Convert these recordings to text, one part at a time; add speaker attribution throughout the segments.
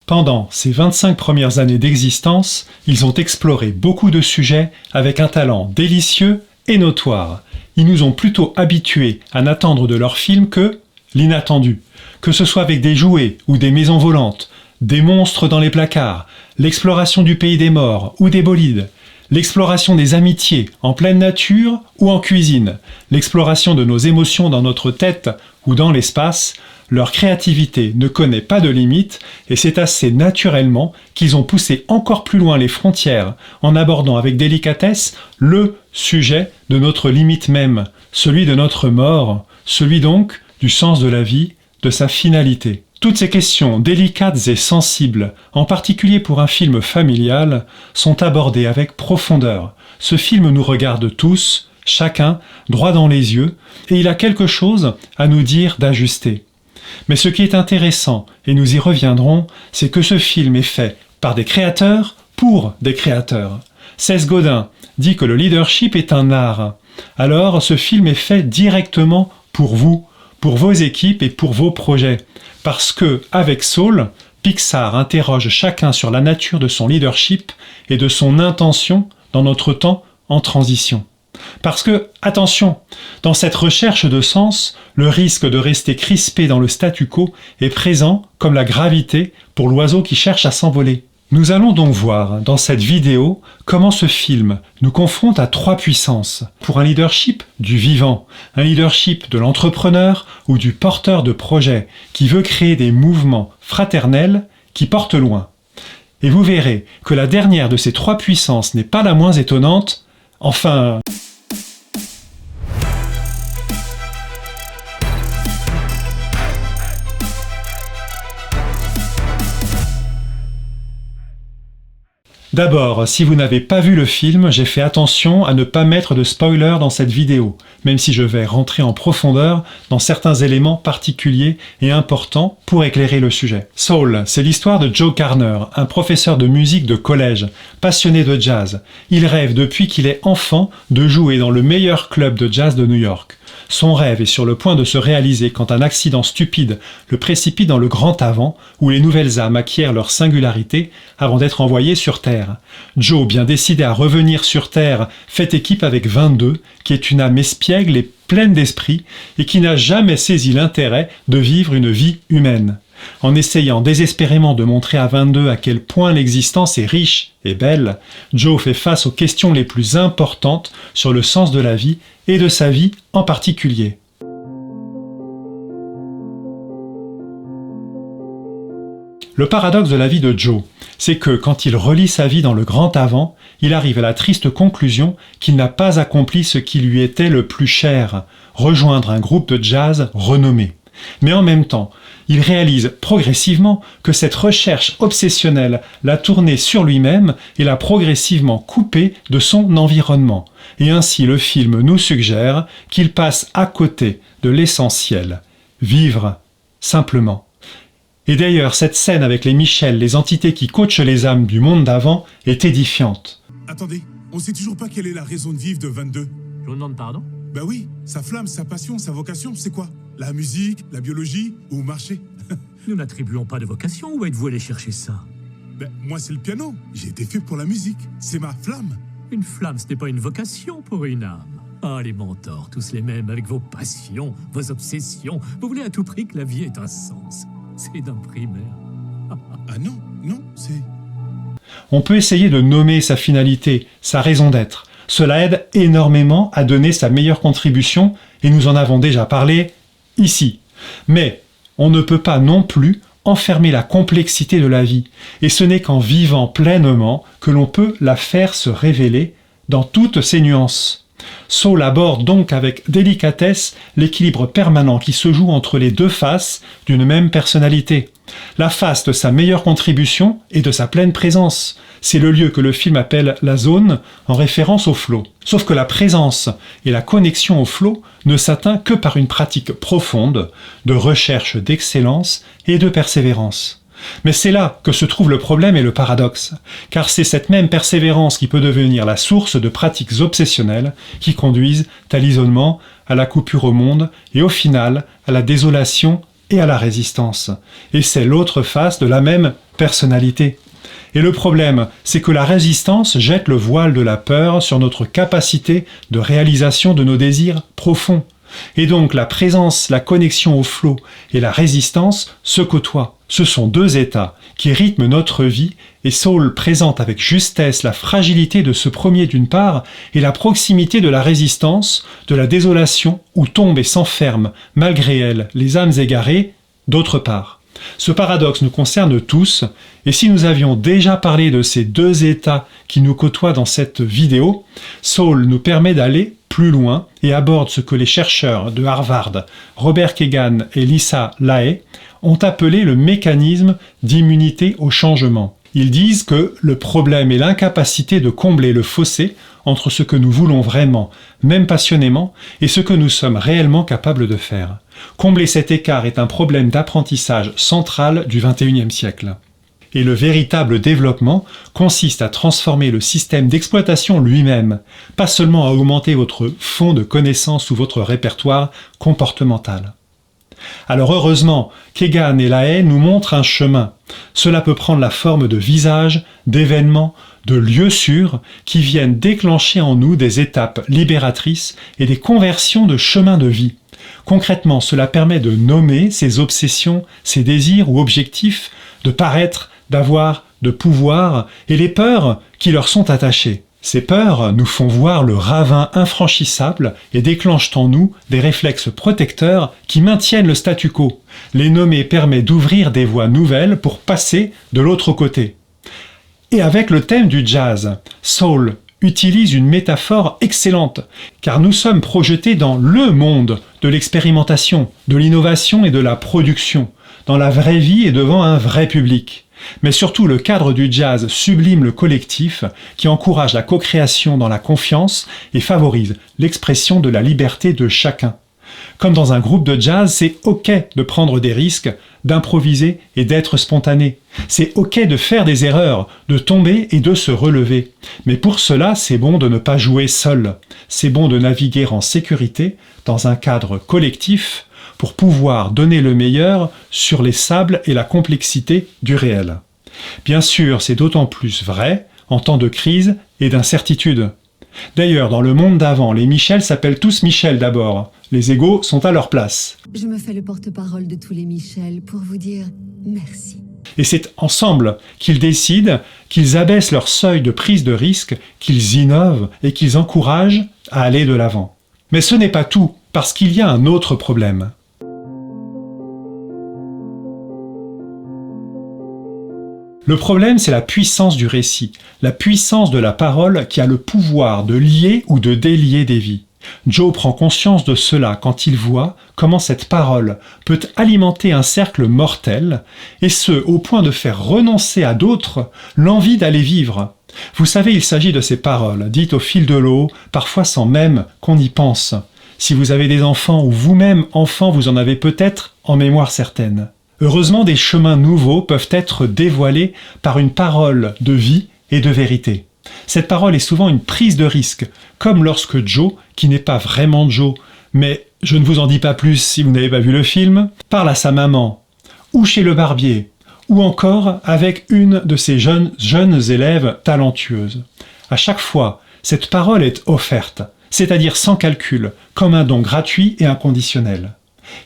Speaker 1: Pendant ces 25 premières années d'existence, ils ont exploré beaucoup de sujets avec un talent délicieux et notoire. Ils nous ont plutôt habitués à n'attendre de leurs films que l'inattendu. Que ce soit avec des jouets ou des maisons volantes, des monstres dans les placards, l'exploration du pays des morts ou des bolides, l'exploration des amitiés en pleine nature ou en cuisine, l'exploration de nos émotions dans notre tête ou dans l'espace, leur créativité ne connaît pas de limite et c'est assez naturellement qu'ils ont poussé encore plus loin les frontières en abordant avec délicatesse le sujet de notre limite même, celui de notre mort, celui donc du sens de la vie, de sa finalité. Toutes ces questions délicates et sensibles, en particulier pour un film familial, sont abordées avec profondeur. Ce film nous regarde tous, chacun, droit dans les yeux, et il a quelque chose à nous dire d'ajusté. Mais ce qui est intéressant, et nous y reviendrons, c'est que ce film est fait par des créateurs pour des créateurs. Seth Godin dit que le leadership est un art. Alors ce film est fait directement pour vous, pour vos équipes et pour vos projets. Parce que, avec Soul, Pixar interroge chacun sur la nature de son leadership et de son intention dans notre temps en transition. Parce que, attention, dans cette recherche de sens, le risque de rester crispé dans le statu quo est présent comme la gravité pour l'oiseau qui cherche à s'envoler. Nous allons donc voir dans cette vidéo comment ce film nous confronte à 3 puissances. Pour un leadership du vivant, un leadership de l'entrepreneur ou du porteur de projet qui veut créer des mouvements fraternels qui portent loin. Et vous verrez que la dernière de ces 3 puissances n'est pas la moins étonnante, enfin... D'abord, si vous n'avez pas vu le film, j'ai fait attention à ne pas mettre de spoiler dans cette vidéo, même si je vais rentrer en profondeur dans certains éléments particuliers et importants pour éclairer le sujet. Soul, c'est l'histoire de Joe Carner, un professeur de musique de collège, passionné de jazz. Il rêve depuis qu'il est enfant de jouer dans le meilleur club de jazz de New York. Son rêve est sur le point de se réaliser quand un accident stupide le précipite dans le grand avant où les nouvelles âmes acquièrent leur singularité avant d'être envoyées sur Terre. Joe, bien décidé à revenir sur Terre, fait équipe avec 22, qui est une âme espiègle et pleine d'esprit et qui n'a jamais saisi l'intérêt de vivre une vie humaine. En essayant désespérément de montrer à 22 à quel point l'existence est riche et belle, Joe fait face aux questions les plus importantes sur le sens de la vie et de sa vie en particulier. Le paradoxe de la vie de Joe, c'est que quand il relit sa vie dans le grand avant, il arrive à la triste conclusion qu'il n'a pas accompli ce qui lui était le plus cher, rejoindre un groupe de jazz renommé. Mais en même temps, il réalise progressivement que cette recherche obsessionnelle l'a tourné sur lui-même et l'a progressivement coupé de son environnement. Et ainsi le film nous suggère qu'il passe à côté de l'essentiel. Vivre, simplement. Et d'ailleurs, cette scène avec les Michel, les entités qui coachent les âmes du monde d'avant, est édifiante.
Speaker 2: Attendez, on sait toujours pas quelle est la raison de vivre de 22.
Speaker 3: Je vous demande pardon?
Speaker 2: Bah oui, sa flamme, sa passion, sa vocation, c'est quoi? La musique, la biologie ou marcher?
Speaker 3: Nous n'attribuons pas de vocation, où êtes-vous allé chercher ça?
Speaker 2: Ben, moi c'est le piano, j'ai été fait pour la musique, c'est ma flamme.
Speaker 3: Une flamme, ce n'est pas une vocation pour une âme. Ah, les mentors, tous les mêmes, avec vos passions, vos obsessions. Vous voulez à tout prix que la vie ait un sens. C'est d'un primaire.
Speaker 2: Ah non, non, c'est...
Speaker 1: On peut essayer de nommer sa finalité, sa raison d'être. Cela aide énormément à donner sa meilleure contribution, et nous en avons déjà parlé ici. Mais on ne peut pas non plus enfermer la complexité de la vie, et ce n'est qu'en vivant pleinement que l'on peut la faire se révéler dans toutes ses nuances. Soul aborde donc avec délicatesse l'équilibre permanent qui se joue entre les deux faces d'une même personnalité. La face de sa meilleure contribution et de sa pleine présence. C'est le lieu que le film appelle la zone, en référence au flow. Sauf que la présence et la connexion au flow ne s'atteint que par une pratique profonde de recherche d'excellence et de persévérance. Mais c'est là que se trouve le problème et le paradoxe, car c'est cette même persévérance qui peut devenir la source de pratiques obsessionnelles qui conduisent à l'isolement, à la coupure au monde et au final à la désolation et à la résistance. Et c'est l'autre face de la même personnalité. Et le problème, c'est que la résistance jette le voile de la peur sur notre capacité de réalisation de nos désirs profonds. Et donc la présence, la connexion au flot et la résistance se côtoient. Ce sont deux états qui rythment notre vie et Saul présente avec justesse la fragilité de ce premier d'une part et la proximité de la résistance, de la désolation où tombent et s'enferment, malgré elle, les âmes égarées, d'autre part. Ce paradoxe nous concerne tous et si nous avions déjà parlé de ces deux états qui nous côtoient dans cette vidéo, Saul nous permet d'aller plus loin et aborde ce que les chercheurs de Harvard, Robert Kagan et Lisa Lae, ont appelé le mécanisme d'immunité au changement. Ils disent que le problème est l'incapacité de combler le fossé entre ce que nous voulons vraiment, même passionnément, et ce que nous sommes réellement capables de faire. Combler cet écart est un problème d'apprentissage central du XXIe siècle. Et le véritable développement consiste à transformer le système d'exploitation lui-même, pas seulement à augmenter votre fond de connaissances ou votre répertoire comportemental. Alors heureusement, Kagan et Lae nous montrent un chemin. Cela peut prendre la forme de visages, d'événements, de lieux sûrs qui viennent déclencher en nous des étapes libératrices et des conversions de chemins de vie. Concrètement, cela permet de nommer ses obsessions, ses désirs ou objectifs, de paraître, d'avoir, de pouvoir et les peurs qui leur sont attachées. Ces peurs nous font voir le ravin infranchissable et déclenchent en nous des réflexes protecteurs qui maintiennent le statu quo. Les nommer permet d'ouvrir des voies nouvelles pour passer de l'autre côté. Et avec le thème du jazz, Saul utilise une métaphore excellente, car nous sommes projetés dans le monde de l'expérimentation, de l'innovation et de la production, dans la vraie vie et devant un vrai public. Mais surtout, le cadre du jazz sublime le collectif, qui encourage la co-création dans la confiance et favorise l'expression de la liberté de chacun. Comme dans un groupe de jazz, c'est ok de prendre des risques, d'improviser et d'être spontané. C'est ok de faire des erreurs, de tomber et de se relever. Mais pour cela, c'est bon de ne pas jouer seul. C'est bon de naviguer en sécurité, dans un cadre collectif, pour pouvoir donner le meilleur sur les sables et la complexité du réel. Bien sûr, c'est d'autant plus vrai en temps de crise et d'incertitude. D'ailleurs, dans le monde d'avant, les Michel s'appellent tous Michel d'abord. Les égos sont à leur place.
Speaker 4: Je me fais le porte-parole de tous les Michel pour vous dire merci.
Speaker 1: Et c'est ensemble qu'ils décident, qu'ils abaissent leur seuil de prise de risque, qu'ils innovent et qu'ils encouragent à aller de l'avant. Mais ce n'est pas tout, parce qu'il y a un autre problème. Le problème, c'est la puissance du récit, la puissance de la parole qui a le pouvoir de lier ou de délier des vies. Joe prend conscience de cela quand il voit comment cette parole peut alimenter un cercle mortel, et ce, au point de faire renoncer à d'autres l'envie d'aller vivre. Vous savez, il s'agit de ces paroles, dites au fil de l'eau, parfois sans même qu'on y pense. Si vous avez des enfants ou vous-même enfant, vous en avez peut-être en mémoire certaine. Heureusement, des chemins nouveaux peuvent être dévoilés par une parole de vie et de vérité. Cette parole est souvent une prise de risque, comme lorsque Joe, qui n'est pas vraiment Joe, mais je ne vous en dis pas plus si vous n'avez pas vu le film, parle à sa maman, ou chez le barbier, ou encore avec une de ses jeunes élèves talentueuses. À chaque fois, cette parole est offerte, c'est-à-dire sans calcul, comme un don gratuit et inconditionnel.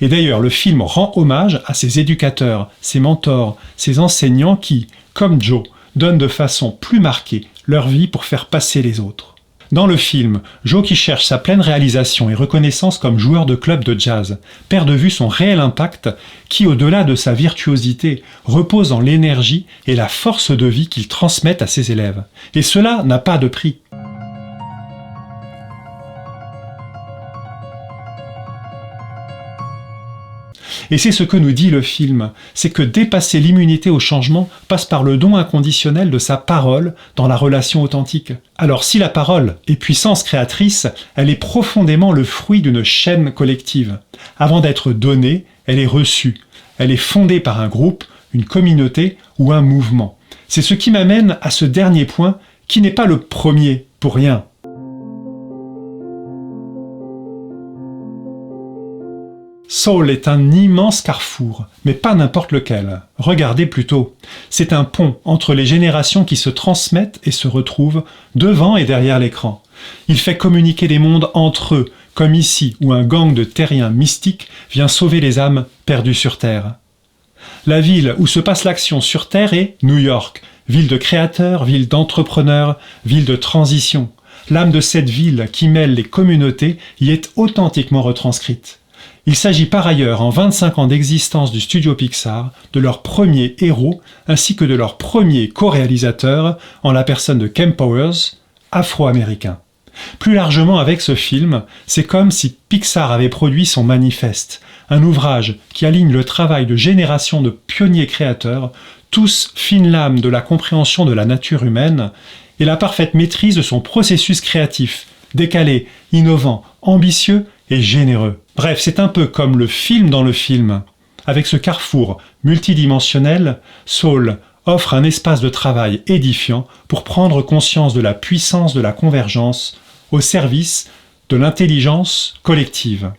Speaker 1: Et d'ailleurs, le film rend hommage à ces éducateurs, ces mentors, ces enseignants qui, comme Joe, donnent de façon plus marquée leur vie pour faire passer les autres. Dans le film, Joe qui cherche sa pleine réalisation et reconnaissance comme joueur de club de jazz perd de vue son réel impact qui, au-delà de sa virtuosité, repose en l'énergie et la force de vie qu'il transmet à ses élèves. Et cela n'a pas de prix. Et c'est ce que nous dit le film, c'est que dépasser l'immunité au changement passe par le don inconditionnel de sa parole dans la relation authentique. Alors si la parole est puissance créatrice, elle est profondément le fruit d'une chaîne collective. Avant d'être donnée, elle est reçue. Elle est fondée par un groupe, une communauté ou un mouvement. C'est ce qui m'amène à ce dernier point qui n'est pas le premier pour rien. Soul est un immense carrefour, mais pas n'importe lequel. Regardez plutôt. C'est un pont entre les générations qui se transmettent et se retrouvent devant et derrière l'écran. Il fait communiquer des mondes entre eux, comme ici où un gang de terriens mystiques vient sauver les âmes perdues sur Terre. La ville où se passe l'action sur Terre est New York, ville de créateurs, ville d'entrepreneurs, ville de transition. L'âme de cette ville qui mêle les communautés y est authentiquement retranscrite. Il s'agit par ailleurs, en 25 ans d'existence du studio Pixar, de leur premier héros ainsi que de leur premier co-réalisateur en la personne de Ken Powers, afro-américain. Plus largement avec ce film, c'est comme si Pixar avait produit son manifeste, un ouvrage qui aligne le travail de générations de pionniers créateurs, tous fines lames de la compréhension de la nature humaine et la parfaite maîtrise de son processus créatif, décalé, innovant, ambitieux et généreux. Bref, c'est un peu comme le film dans le film. Avec ce carrefour multidimensionnel, Soul offre un espace de travail édifiant pour prendre conscience de la puissance de la convergence au service de l'intelligence collective.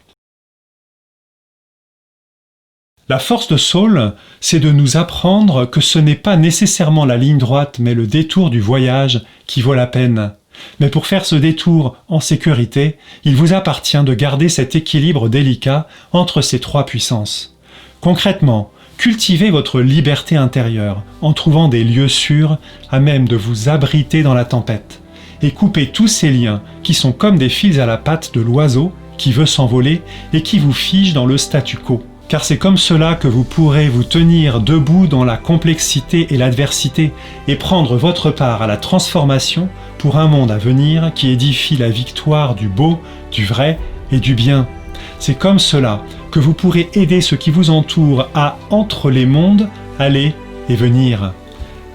Speaker 1: La force de Soul, c'est de nous apprendre que ce n'est pas nécessairement la ligne droite mais le détour du voyage qui vaut la peine. Mais pour faire ce détour en sécurité, il vous appartient de garder cet équilibre délicat entre ces trois puissances. Concrètement, cultivez votre liberté intérieure en trouvant des lieux sûrs à même de vous abriter dans la tempête et coupez tous ces liens qui sont comme des fils à la patte de l'oiseau qui veut s'envoler et qui vous figent dans le statu quo. Car c'est comme cela que vous pourrez vous tenir debout dans la complexité et l'adversité et prendre votre part à la transformation pour un monde à venir qui édifie la victoire du beau, du vrai et du bien. C'est comme cela que vous pourrez aider ceux qui vous entourent à, entre les mondes, aller et venir.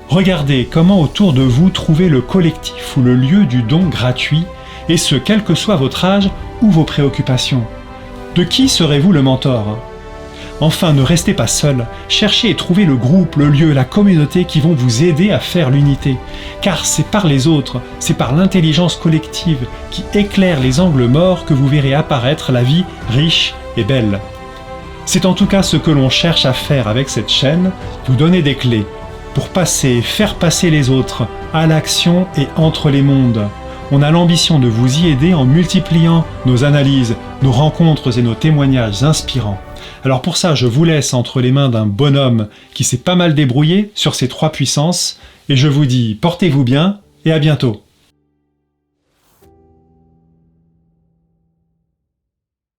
Speaker 1: Regardez comment autour de vous trouver le collectif ou le lieu du don gratuit, et ce, quel que soit votre âge ou vos préoccupations. De qui serez-vous le mentor ? Enfin, ne restez pas seul, cherchez et trouvez le groupe, le lieu, la communauté qui vont vous aider à faire l'unité. Car c'est par les autres, c'est par l'intelligence collective qui éclaire les angles morts que vous verrez apparaître la vie riche et belle. C'est en tout cas ce que l'on cherche à faire avec cette chaîne, vous donner des clés pour faire passer les autres à l'action et entre les mondes. On a l'ambition de vous y aider en multipliant nos analyses, nos rencontres et nos témoignages inspirants. Alors pour ça, je vous laisse entre les mains d'un bonhomme qui s'est pas mal débrouillé sur ces trois puissances et je vous dis portez-vous bien et à bientôt.